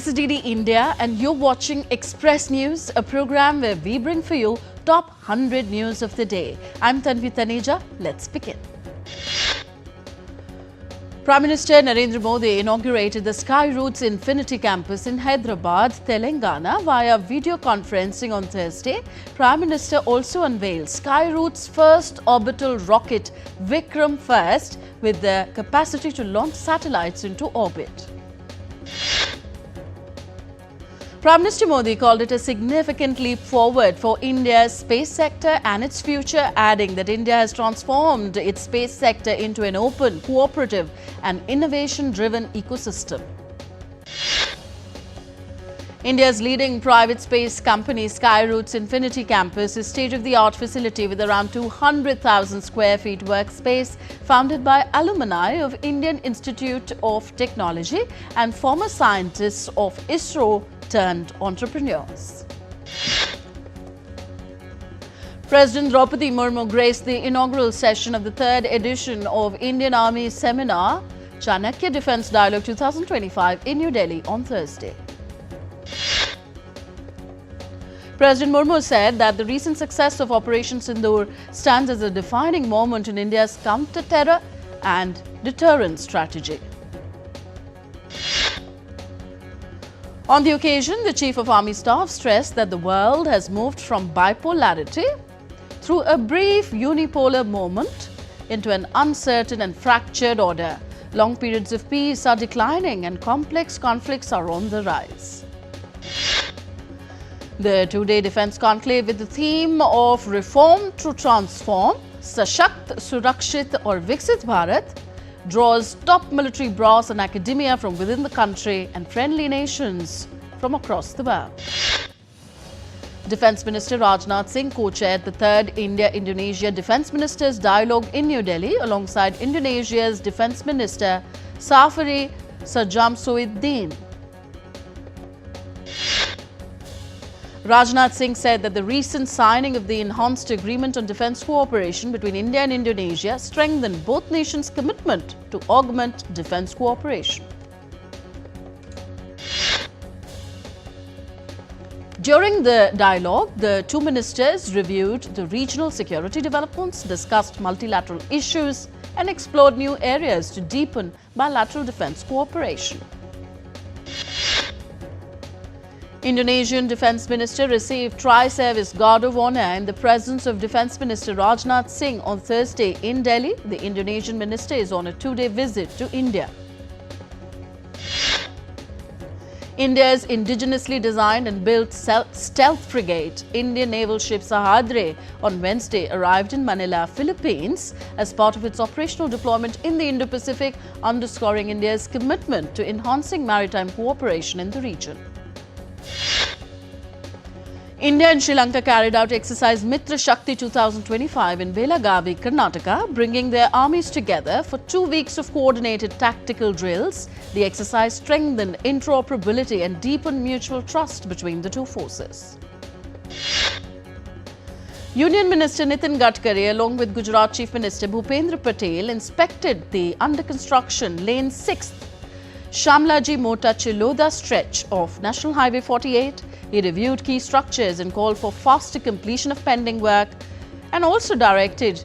This is DD India and you're watching Express News, a program where we bring for you top 100 news of the day. I'm Tanvi Taneja. Let's begin. Prime Minister Narendra Modi inaugurated the Sky Routes Infinity Campus in Hyderabad, Telangana via video conferencing on Thursday. Prime Minister also unveiled Sky Routes' first orbital rocket, Vikram First, with the capacity to launch satellites into orbit. Prime Minister Modi called it a significant leap forward for India's space sector and its future, adding that India has transformed its space sector into an open, cooperative and innovation-driven ecosystem. India's leading private space company Sky Routes Infinity Campus is state-of-the-art facility with around 200,000 square feet workspace, founded by alumni of Indian Institute of Technology and former scientists of ISRO turned entrepreneurs. President Draupadi Murmu graced the inaugural session of the third edition of Indian Army Seminar, Chanakya Defence Dialogue 2025 in New Delhi on Thursday. President Murmu said that the recent success of Operation Sindoor stands as a defining moment in India's counter-terror and deterrence strategy. On the occasion, the Chief of Army Staff stressed that the world has moved from bipolarity through a brief unipolar moment into an uncertain and fractured order. Long periods of peace are declining and complex conflicts are on the rise. The two-day defence conclave with the theme of Reform to Transform, Sashakt, Surakshit or Viksit Bharat draws top military brass and academia from within the country and friendly nations from across the world. Defence Minister Rajnath Singh co-chaired the third India-Indonesia Defence Ministers Dialogue in New Delhi alongside Indonesia's Defence Minister Safari Sajamsuddin. Rajnath Singh said that the recent signing of the enhanced agreement on defence cooperation between India and Indonesia strengthened both nations' commitment to augment defence cooperation. During the dialogue, the two ministers reviewed the regional security developments, discussed multilateral issues and explored new areas to deepen bilateral defence cooperation. Indonesian Defence Minister received Tri-Service Guard of Honour in the presence of Defence Minister Rajnath Singh on Thursday in Delhi. The Indonesian minister is on a two-day visit to India. India's indigenously designed and built stealth frigate, Indian naval ship Sahadre, on Wednesday arrived in Manila, Philippines as part of its operational deployment in the Indo-Pacific, underscoring India's commitment to enhancing maritime cooperation in the region. India and Sri Lanka carried out exercise Mitra Shakti 2025 in Belagavi, Karnataka, bringing their armies together for 2 weeks of coordinated tactical drills. The exercise strengthened interoperability and deepened mutual trust between the two forces. Union Minister Nitin Gadkari, along with Gujarat Chief Minister Bhupendra Patel, inspected the under-construction Lane 6th Shamlaji Mota Chiloda stretch of National Highway 48. He reviewed key structures and called for faster completion of pending work and also directed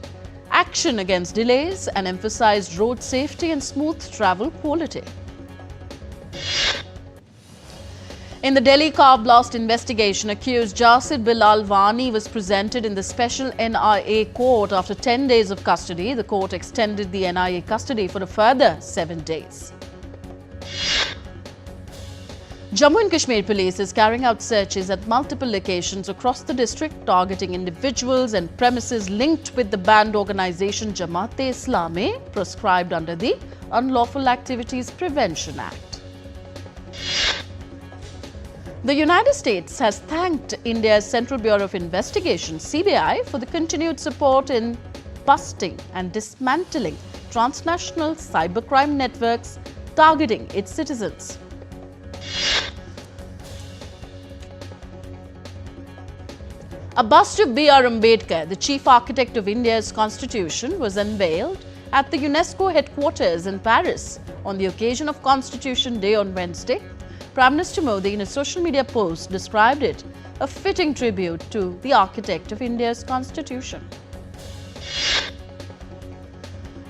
action against delays and emphasized road safety and smooth travel quality. In the Delhi car blast investigation, accused Jasid Bilal Wani was presented in the special NIA court after 10 days of custody. The court extended the NIA custody for a further 7 days. Jammu and Kashmir Police is carrying out searches at multiple locations across the district, targeting individuals and premises linked with the banned organisation Jamaat-e-Islami, proscribed under the Unlawful Activities Prevention Act. The United States has thanked India's Central Bureau of Investigation, CBI, for the continued support in busting and dismantling transnational cybercrime networks targeting its citizens. A bust of B.R. Ambedkar, the chief architect of India's constitution, was unveiled at the UNESCO headquarters in Paris on the occasion of Constitution Day on Wednesday. Prime Minister Modi, in a social media post, described it a fitting tribute to the architect of India's constitution.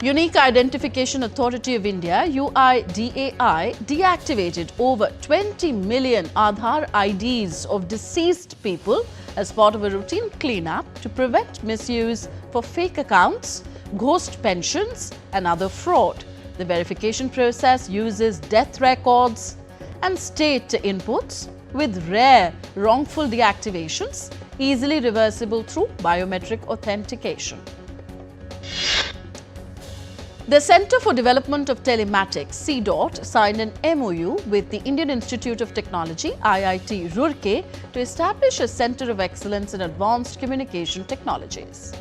Unique Identification Authority of India (UIDAI) deactivated over 20 million Aadhaar IDs of deceased people as part of a routine cleanup to prevent misuse for fake accounts, ghost pensions and other fraud. The verification process uses death records and state inputs with rare wrongful deactivations, easily reversible through biometric authentication. The Centre for Development of Telematics (CDOT) signed an MOU with the Indian Institute of Technology (IIT) Roorkee to establish a Centre of Excellence in Advanced Communication Technologies.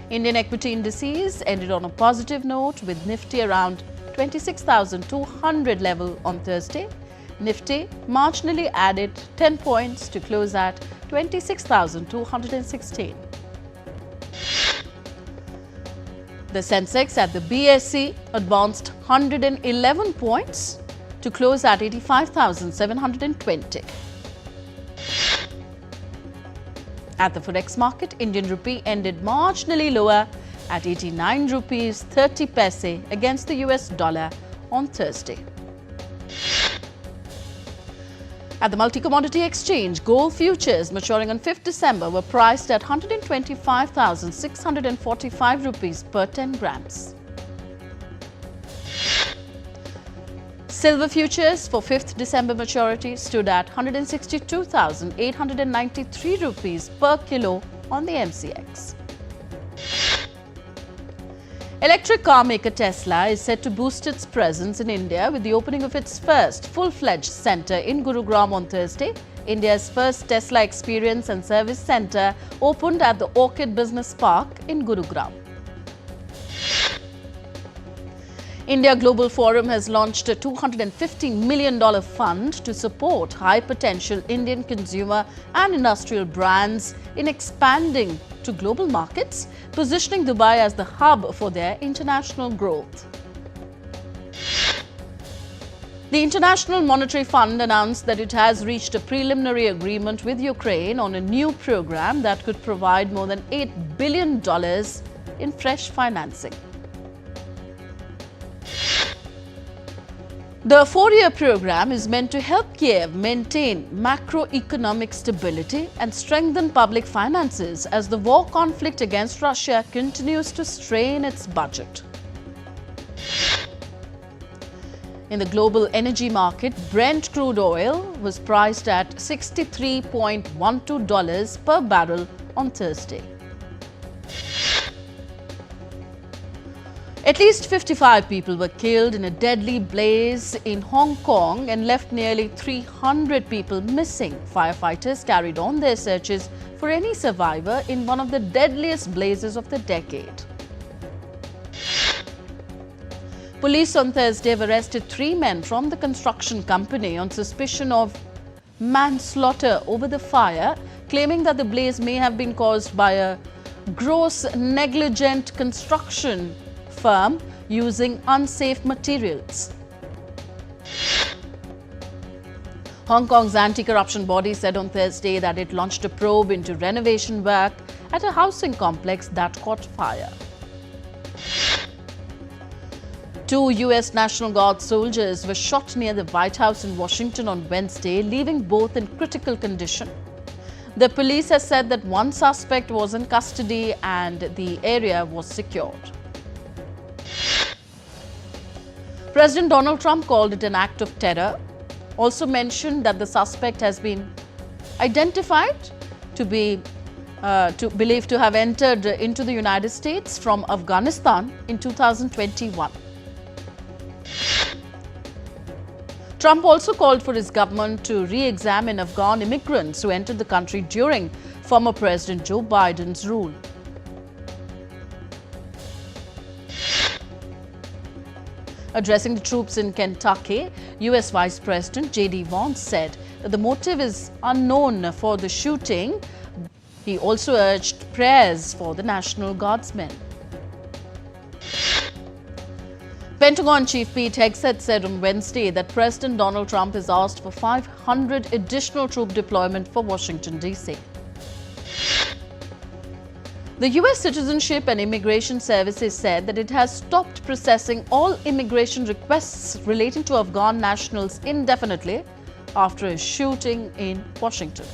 Indian equity indices ended on a positive note with Nifty around 26,200 level on Thursday. Nifty marginally added 10 points to close at 26,216. The Sensex at the BSE advanced 111 points to close at 85,720. At the Forex market, Indian rupee ended marginally lower at 89 rupees 30 paise against the US dollar on Thursday. At the multi-commodity exchange, gold futures maturing on 5th December were priced at 125,645 rupees per 10 grams. Silver futures for 5th December maturity stood at 162,893 rupees per kilo on the MCX. Electric car maker Tesla is set to boost its presence in India with the opening of its first full-fledged centre in Gurugram on Thursday. India's first Tesla Experience and Service Centre opened at the Orchid Business Park in Gurugram. India Global Forum has launched a $250 million fund to support high-potential Indian consumer and industrial brands in expanding to global markets, positioning Dubai as the hub for their international growth. The International Monetary Fund announced that it has reached a preliminary agreement with Ukraine on a new program that could provide more than $8 billion in fresh financing. The 4-year program is meant to help Kiev maintain macroeconomic stability and strengthen public finances as the war conflict against Russia continues to strain its budget. In the global energy market, Brent crude oil was priced at $63.12 per barrel on Thursday. At least 55 people were killed in a deadly blaze in Hong Kong and left nearly 300 people missing. Firefighters carried on their searches for any survivor in one of the deadliest blazes of the decade. Police on Thursday have arrested 3 men from the construction company on suspicion of manslaughter over the fire, claiming that the blaze may have been caused by a gross negligent construction firm using unsafe materials. Hong Kong's anti-corruption body said on Thursday that it launched a probe into renovation work at a housing complex that caught fire. 2 US National Guard soldiers were shot near the White House in Washington on Wednesday, leaving both in critical condition. The police has said that one suspect was in custody and the area was secured. President Donald Trump called it an act of terror, also mentioned that the suspect has been identified to be believed to have entered into the United States from Afghanistan in 2021. Trump also called for his government to re-examine Afghan immigrants who entered the country during former President Joe Biden's rule. Addressing the troops in Kentucky, US Vice President J.D. Vance said that the motive is unknown for the shooting. He also urged prayers for the National Guardsmen. Pentagon Chief Pete Hegseth said on Wednesday that President Donald Trump has asked for 500 additional troop deployment for Washington, D.C. The U.S. Citizenship and Immigration Services said that it has stopped processing all immigration requests relating to Afghan nationals indefinitely after a shooting in Washington.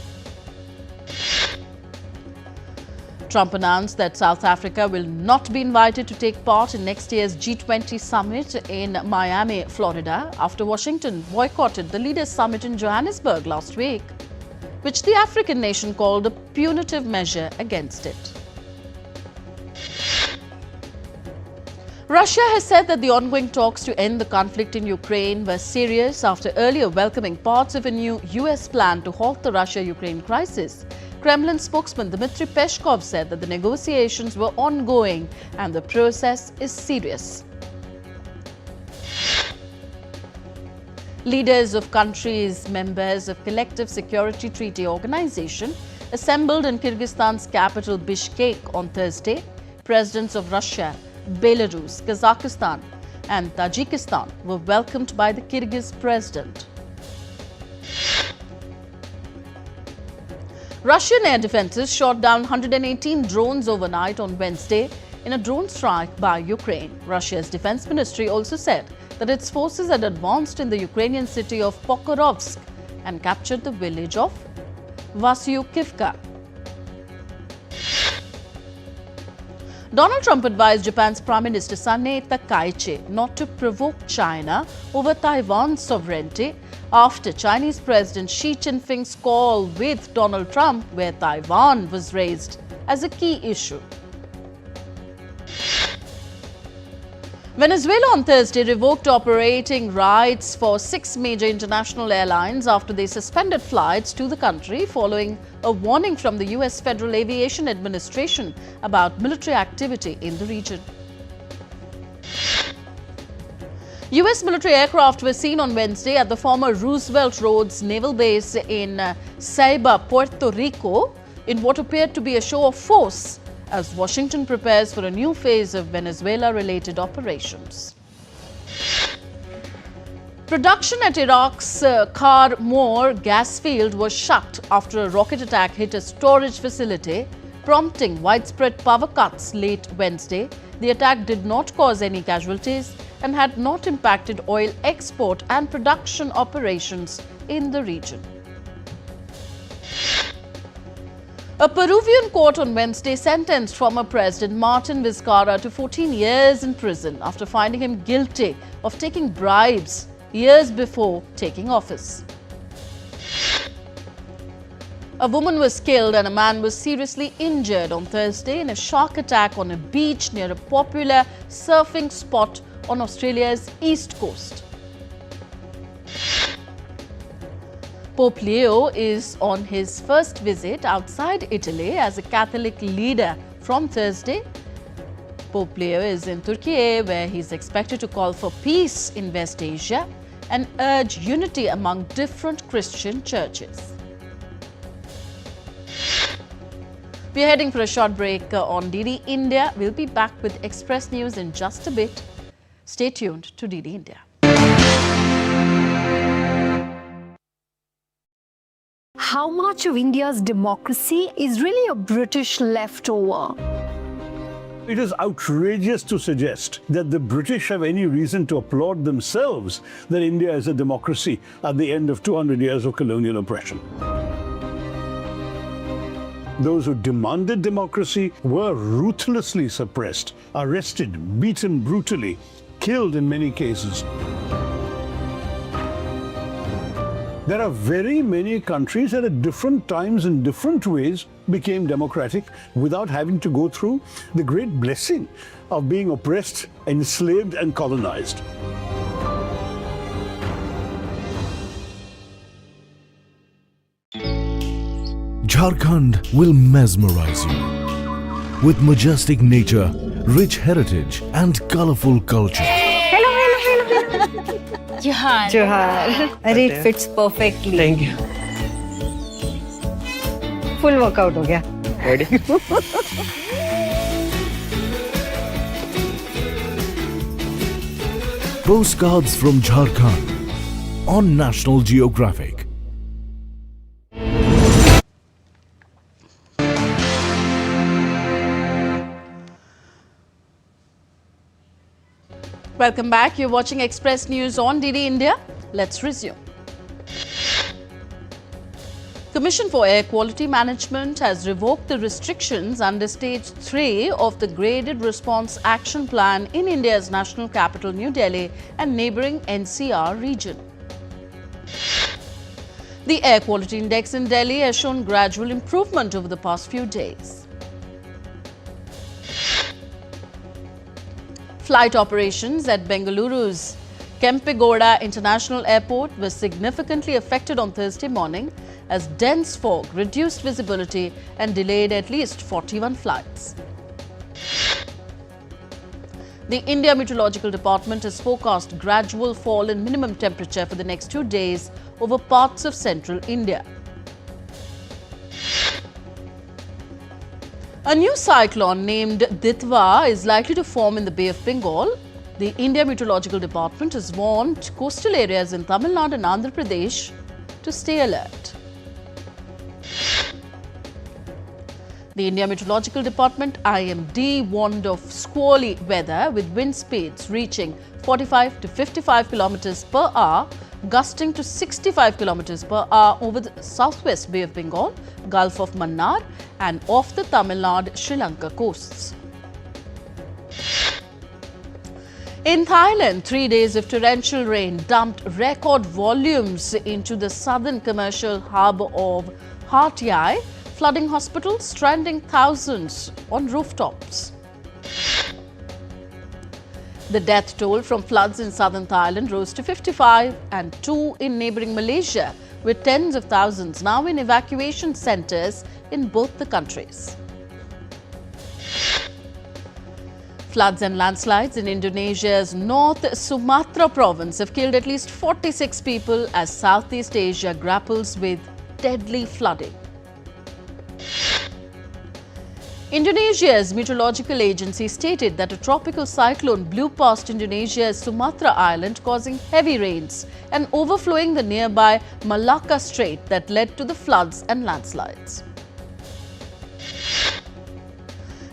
Trump announced that South Africa will not be invited to take part in next year's G20 summit in Miami, Florida, after Washington boycotted the Leaders' Summit in Johannesburg last week, which the African nation called a punitive measure against it. Russia has said that the ongoing talks to end the conflict in Ukraine were serious after earlier welcoming parts of a new US plan to halt the Russia-Ukraine crisis. Kremlin spokesman Dmitry Peskov said that the negotiations were ongoing and the process is serious. Leaders of countries members of Collective Security Treaty Organization assembled in Kyrgyzstan's capital Bishkek on Thursday. Presidents of Russia, Belarus, Kazakhstan and Tajikistan were welcomed by the Kyrgyz president. Russian air defenses shot down 118 drones overnight on Wednesday in a drone strike by Ukraine. Russia's defense ministry also said that its forces had advanced in the Ukrainian city of Pokrovsk and captured the village of Vasyukivka. Donald Trump advised Japan's Prime Minister Sanae Takaichi not to provoke China over Taiwan's sovereignty after Chinese President Xi Jinping's call with Donald Trump, where Taiwan was raised as a key issue. Venezuela on Thursday revoked operating rights for 6 major international airlines after they suspended flights to the country following a warning from the U.S. Federal Aviation Administration about military activity in the region. U.S. military aircraft were seen on Wednesday at the former Roosevelt Roads naval base in Ceiba, Puerto Rico, in what appeared to be a show of force as Washington prepares for a new phase of Venezuela-related operations. Production at Iraq's Khar-Mor gas field was shut after a rocket attack hit a storage facility, prompting widespread power cuts late Wednesday. The attack did not cause any casualties and had not impacted oil export and production operations in the region. A Peruvian court on Wednesday sentenced former President Martin Vizcarra to 14 years in prison after finding him guilty of taking bribes years before taking office. A woman was killed and a man was seriously injured on Thursday in a shark attack on a beach near a popular surfing spot on Australia's east coast. Pope Leo is on his first visit outside Italy as a Catholic leader from Thursday. Pope Leo is in Turkey, where he is expected to call for peace in West Asia and urge unity among different Christian churches. We are heading for a short break on DD India. We'll be back with Express News in just a bit. Stay tuned to DD India. How much of India's democracy is really a British leftover? It is outrageous to suggest that the British have any reason to applaud themselves that India is a democracy at the end of 200 years of colonial oppression. Those who demanded democracy were ruthlessly suppressed, arrested, beaten brutally, killed in many cases. There are very many countries that at different times in different ways became democratic without having to go through the great blessing of being oppressed, enslaved and colonized. Jharkhand will mesmerize you with majestic nature, rich heritage and colorful culture. Johar. It fits perfectly. Thank you. Full workout हो गया. Ready? Postcards from Jharkhand on National Geographic. Welcome back. You're watching Express News on DD India. Let's resume. Commission for Air Quality Management has revoked the restrictions under Stage 3 of the Graded Response Action Plan in India's national capital, New Delhi, and neighbouring NCR region. The Air Quality Index in Delhi has shown gradual improvement over the past few days. Flight operations at Bengaluru's Kempegowda International Airport were significantly affected on Thursday morning as dense fog reduced visibility and delayed at least 41 flights. The India Meteorological Department has forecast gradual fall in minimum temperature for the next 2 days over parts of central India. A new cyclone named Ditwa is likely to form in the Bay of Bengal. The India Meteorological Department has warned coastal areas in Tamil Nadu and Andhra Pradesh to stay alert. The India Meteorological Department IMD warned of squally weather with wind speeds reaching 45 to 55 kilometers per hour, gusting to 65 kilometers per hour over the southwest Bay of Bengal, Gulf of Mannar and off the Tamil Nadu-Sri Lanka coasts. In Thailand, 3 days of torrential rain dumped record volumes into the southern commercial hub of Hat Yai, flooding hospitals, stranding thousands on rooftops. The death toll from floods in southern Thailand rose to 55 and 2 in neighbouring Malaysia, with tens of thousands now in evacuation centres in both the countries. Floods and landslides in Indonesia's North Sumatra province have killed at least 46 people as Southeast Asia grapples with deadly flooding. Indonesia's meteorological agency stated that a tropical cyclone blew past Indonesia's Sumatra island, causing heavy rains and overflowing the nearby Malacca Strait that led to the floods and landslides.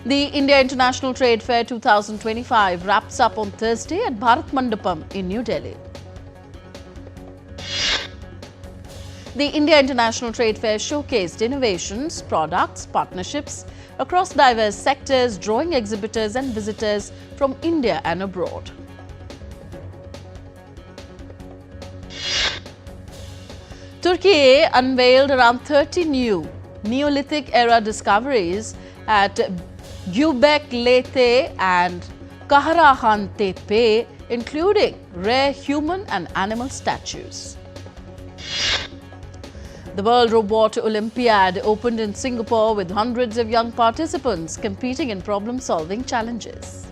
The India International Trade Fair 2025 wraps up on Thursday at Bharat Mandapam in New Delhi. The India International Trade Fair showcased innovations, products, partnerships across diverse sectors, drawing exhibitors and visitors from India and abroad. Turkey unveiled around 30 new Neolithic era discoveries at Göbekli and Kahraman Tepe, including rare human and animal statues. The World Robot Olympiad opened in Singapore with hundreds of young participants competing in problem-solving challenges.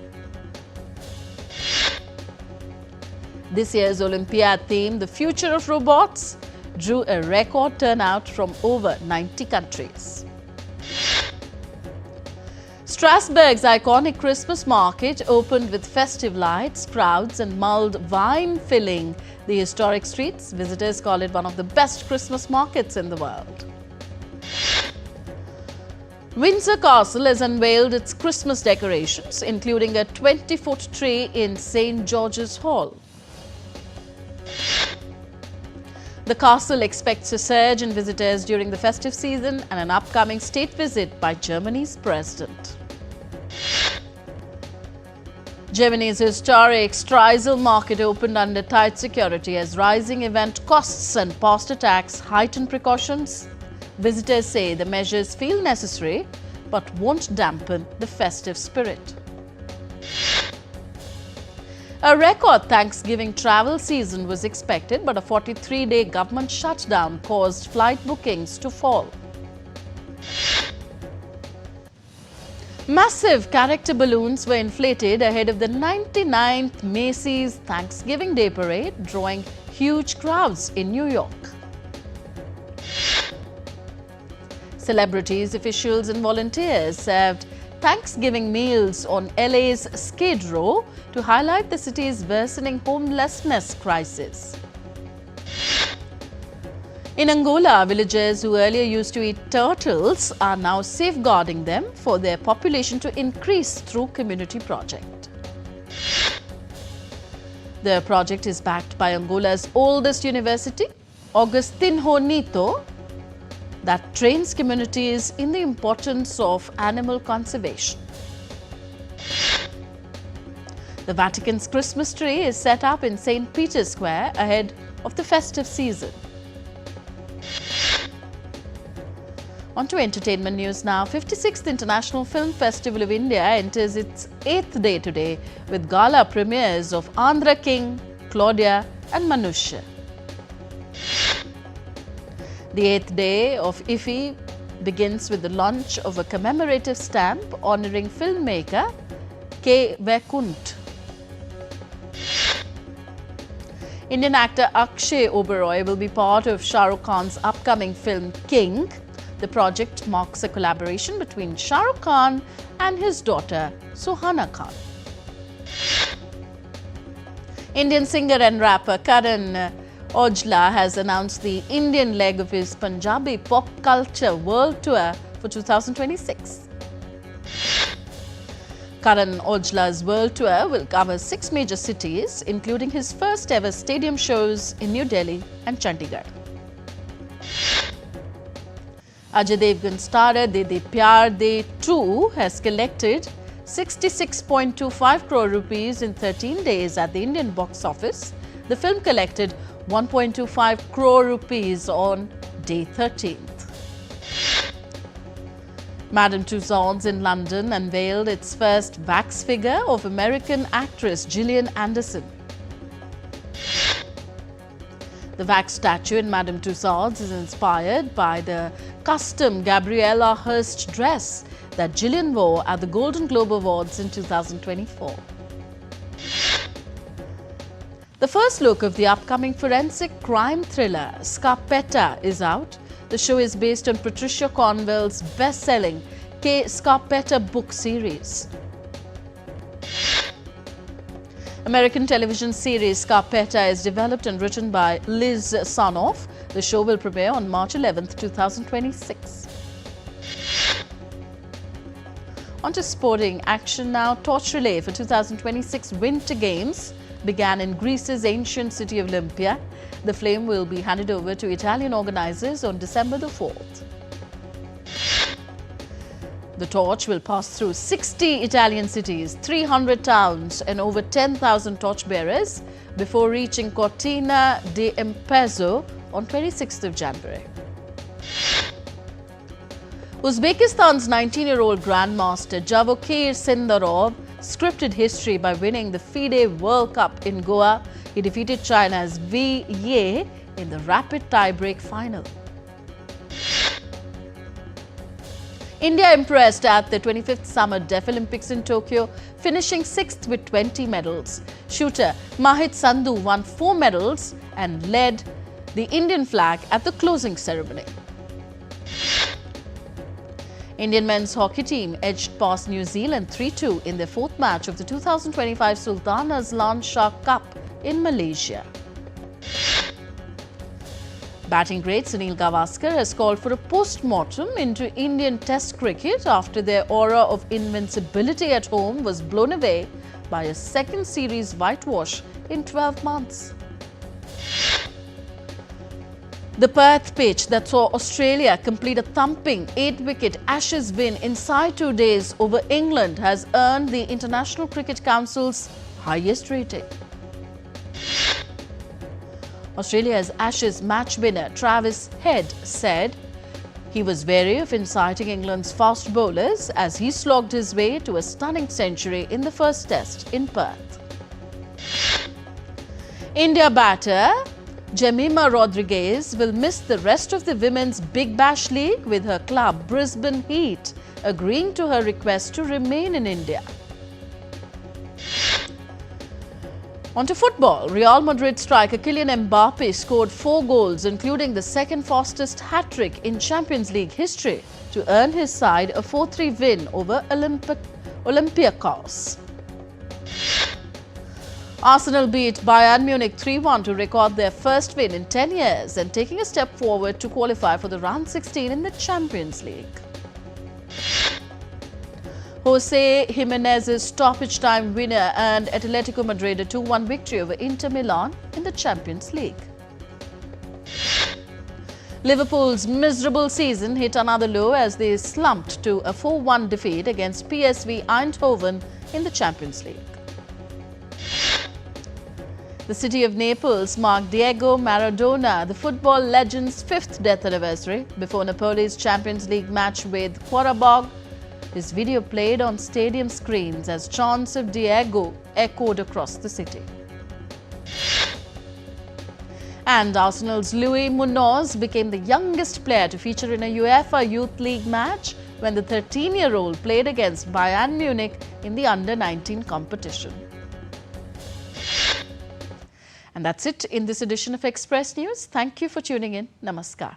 This year's Olympiad theme, The Future of Robots, drew a record turnout from over 90 countries. Strasbourg's iconic Christmas market opened with festive lights, crowds and mulled wine filling the historic streets. Visitors call it one of the best Christmas markets in the world. Windsor Castle has unveiled its Christmas decorations, including a 20-foot tree in St. George's Hall. The castle expects a surge in visitors during the festive season and an upcoming state visit by Germany's president. Germany's historic Streisel market opened under tight security as rising event costs and past attacks heightened precautions. Visitors say the measures feel necessary but won't dampen the festive spirit. A record Thanksgiving travel season was expected, but a 43-day government shutdown caused flight bookings to fall. Massive character balloons were inflated ahead of the 99th Macy's Thanksgiving Day Parade, drawing huge crowds in New York. Celebrities, officials and volunteers served Thanksgiving meals on LA's Skid Row to highlight the city's worsening homelessness crisis. In Angola, villagers who earlier used to eat turtles are now safeguarding them for their population to increase through community project. The project is backed by Angola's oldest university, Agostinho Neto, that trains communities in the importance of animal conservation. The Vatican's Christmas tree is set up in St. Peter's Square ahead of the festive season. On to entertainment news now. 56th International Film Festival of India enters its 8th day today with gala premieres of Andhra King, Claudia and Manushya. The 8th day of IFFI begins with the launch of a commemorative stamp honouring filmmaker K. Vaikunt. Indian actor Akshay Oberoi will be part of Shah Rukh Khan's upcoming film King. The project marks a collaboration between Shah Rukh Khan and his daughter Suhana Khan. Indian singer and rapper Karan Aujla has announced the Indian leg of his Punjabi pop culture world tour for 2026. Karan Aujla's world tour will cover 6 major cities, including his first ever stadium shows in New Delhi and Chandigarh. Ajay Devgan's starrer De De Pyar De 2 has collected 66.25 crore rupees in 13 days at the Indian box office. The film collected 1.25 crore rupees on day 13th. Madame Tussauds in London unveiled its first wax figure of American actress Gillian Anderson. The wax statue in Madame Tussauds is inspired by the custom Gabriella Hearst dress that Gillian wore at the Golden Globe Awards in 2024. The first look of the upcoming forensic crime thriller Scarpetta is out. The show is based on Patricia Cornwell's best-selling K. Scarpetta book series. American television series Scarpetta is developed and written by Liz Sanoff. The show will premiere on March 11, 2026. On to sporting action now. Torch relay for 2026 Winter Games began in Greece's ancient city of Olympia. The flame will be handed over to Italian organizers on December the 4th. The torch will pass through 60 Italian cities, 300 towns and over 10,000 torchbearers before reaching Cortina d'Ampezzo on 26th of January. Uzbekistan's 19-year-old grandmaster Javokir Sindarov scripted history by winning the FIDE World Cup in Goa. He defeated China's Wei Ye in the rapid tie-break final. India impressed at the 25th Summer Deaf Olympics in Tokyo, finishing 6th with 20 medals. Shooter Mahit Sandhu won 4 medals and led the Indian flag at the closing ceremony. Indian men's hockey team edged past New Zealand 3-2 in their 4th match of the 2025 Sultan Azlan Shah Cup in Malaysia. Batting great Sunil Gavaskar has called for a post-mortem into Indian Test cricket after their aura of invincibility at home was blown away by a second series whitewash in 12 months. The Perth pitch that saw Australia complete a thumping 8-wicket Ashes win inside 2 days over England has earned the International Cricket Council's highest rating. Australia's Ashes match winner Travis Head said he was wary of inciting England's fast bowlers as he slogged his way to a stunning century in the first test in Perth. India batter Jemima Rodriguez will miss the rest of the Women's Big Bash League with her club Brisbane Heat agreeing to her request to remain in India. On to football. Real Madrid striker Kylian Mbappe scored 4 goals, including the second fastest hat-trick in Champions League history, to earn his side a 4-3 win over Olympiacos. Arsenal beat Bayern Munich 3-1 to record their first win in 10 years and taking a step forward to qualify for the round 16 in the Champions League. Jose Jimenez's stoppage time winner earned Atletico Madrid a 2-1 victory over Inter Milan in the Champions League. Liverpool's miserable season hit another low as they slumped to a 4-1 defeat against PSV Eindhoven in the Champions League. The city of Naples marked Diego Maradona, the football legend's 5th death anniversary, before Napoli's Champions League match with Qarabağ. His video played on stadium screens as chants of Diego echoed across the city. And Arsenal's Luis Munoz became the youngest player to feature in a UEFA Youth League match when the 13-year-old played against Bayern Munich in the Under-19 competition. And that's it in this edition of Express News. Thank you for tuning in. Namaskar.